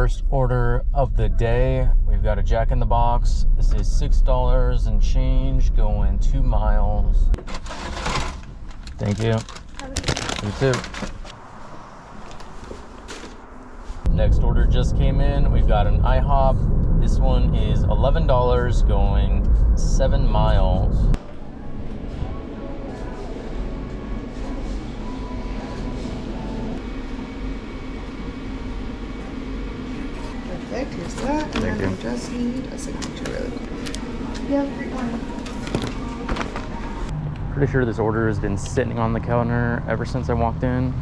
first order of the day. We've got a Jack in the Box. This is $6 and change going 2 miles. Thank you. You too. Next order just came in. We've got an IHOP. This one is $11 going 7 miles. Perfect, here's that. And then I just need a signature really quick. Yep. Pretty sure this order has been sitting on the counter ever since I walked in.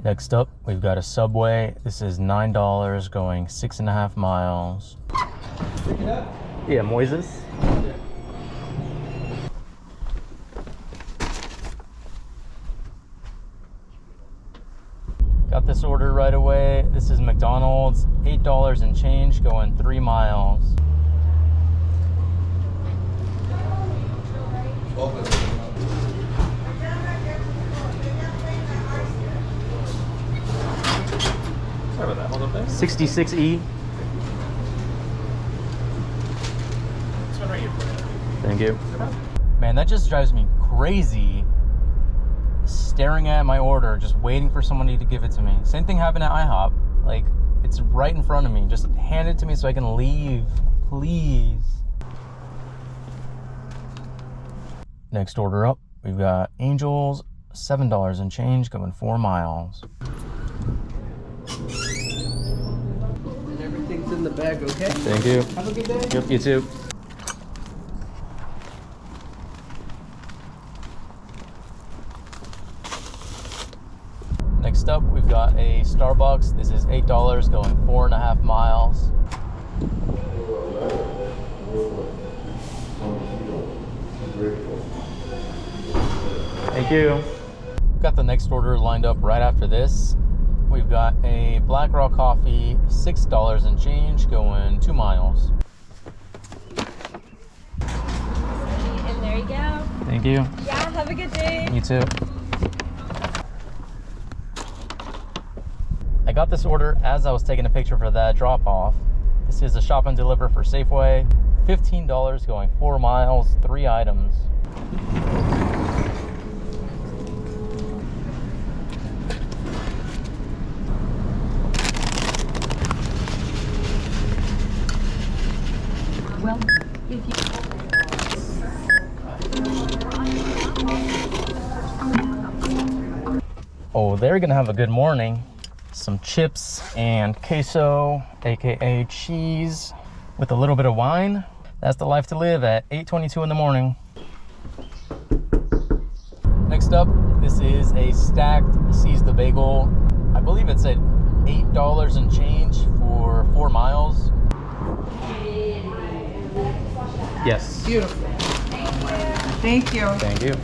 Next up, we've got a Subway. This is $9 going 6.5 miles. Pick it up? Yeah, Moises. Yeah. Got this order right away. This is McDonald's, $8 and change going 3 miles. Sorry about that. Hold up there. 66E. This one right here. Thank you. Man, that just drives me crazy. Staring at my order, just waiting for somebody to give it to me. Same thing happened at IHOP. Like, it's right in front of me. Just hand it to me so I can leave, please. Next order up, we've got Angels, $7 and change going 4 miles. And everything's in the bag, okay? Thank you. Have a good day. Yep, you too. Next up, we've got a Starbucks. This is $8 going 4.5 miles. Thank you. Got the next order lined up right after this. We've got a Black Rock coffee, $6 and change going 2 miles. And there you go. Thank you. Yeah, have a good day. You too. I got this order as I was taking a picture for that drop off. This is a shop and deliver for Safeway. $15 going 4 miles, 3 items. Well, if you... Oh, they're gonna have a good morning. Some chips and queso, aka cheese, with a little bit of wine. That's the life to live at 8:22 in the morning. Next up, this is a stacked Seize the Bagel. I believe it said $8 and change for 4 miles. Yes. Beautiful. Thank you. Thank you.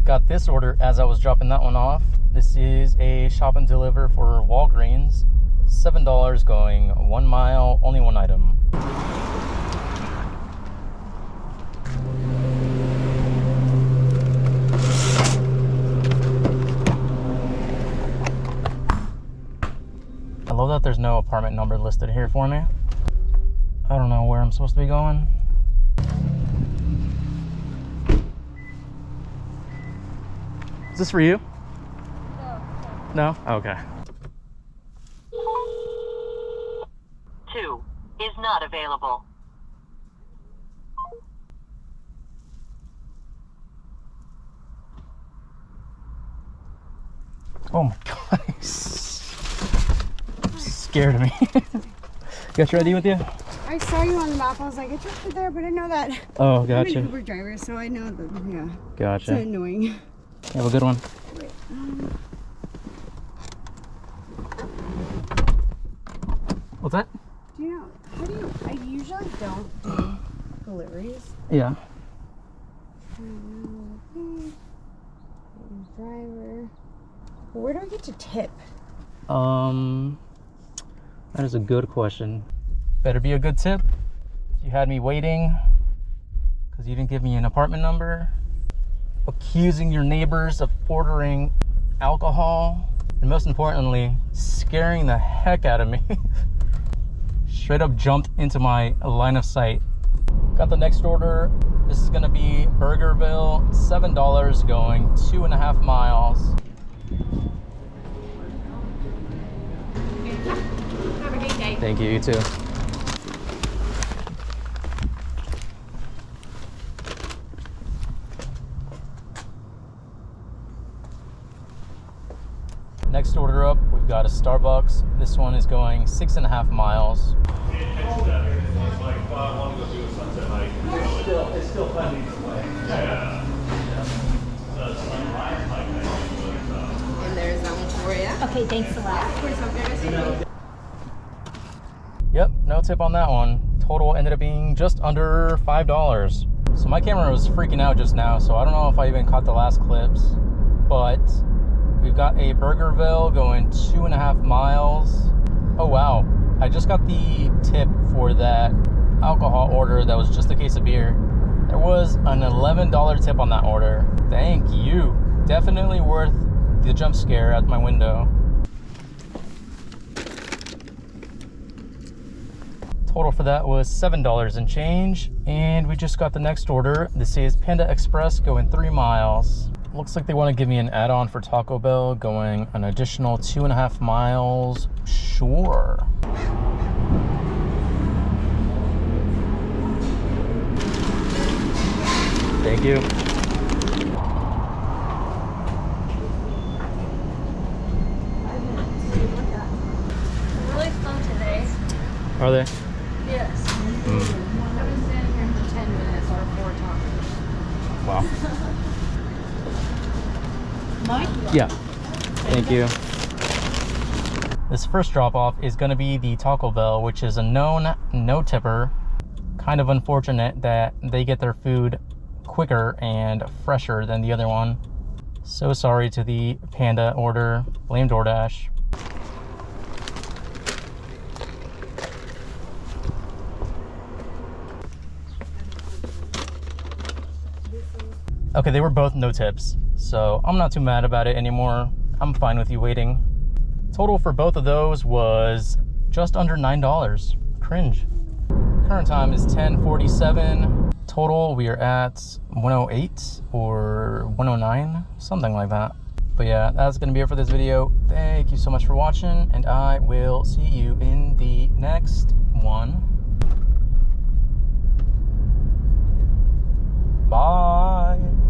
Got this order as I was dropping that one off. This is a shop and deliver for Walgreens. $7 going 1 mile, only 1 item. I love that there's no apartment number listed here for me. I don't know where I'm supposed to be going. Is this for you? No. No? Okay. 2 is not available. Oh my god. Scared of me. Got your ID with you? I saw you on the map. I was like, it's right there, but I didn't know that. Oh, I'm gotcha. an Uber driver, so I know that, yeah. Gotcha. It's annoying. Have a good one. Wait, What's that? do you know, how do you, I usually don't do deliveries. Yeah. Driver. Where do I get to tip? That is a good question. Better be a good tip. You had me waiting because you didn't give me an apartment number. Accusing your neighbors of ordering alcohol. And most importantly, scaring the heck out of me. Straight up jumped into my line of sight. Got the next order. This is gonna be Burgerville, $7 going 2.5 miles. Have a great day. Thank you, you too. Next order up, we've got a Starbucks. This one is going 6.5 miles. It's still funny. And there's that one for you. Okay, thanks a lot. Yep, no tip on that one. Total ended up being just under $5. So my camera was freaking out just now, so I don't know if I even caught the last clips, but we've got a Burgerville going 2.5 miles. Oh wow, I just got the tip for that alcohol order that was just a case of beer. There was an $11 tip on that order. Thank you. Definitely worth the jump scare at my window. Total for that was $7 and change. And we just got the next order. This is Panda Express going 3 miles. Looks like they want to give me an add-on for Taco Bell going an additional 2.5 miles. Sure. Thank you. Really fun today. Are they? Yes. I've been standing here for 10 minutes or 4 tacos. Wow. Mike? Yeah. Thank you. This first drop off is going to be the Taco Bell, which is a known no tipper. Kind of unfortunate that they get their food quicker and fresher than the other one. So sorry to the Panda order. Blame DoorDash. Okay, they were both no tips, so I'm not too mad about it anymore. I'm fine with you waiting. Total for both of those was just under $9. Cringe. Current time is 10:47. Total, we are at 108 or 109, something like that. But yeah, that's gonna be it for this video. Thank you so much for watching, and I will see you in the next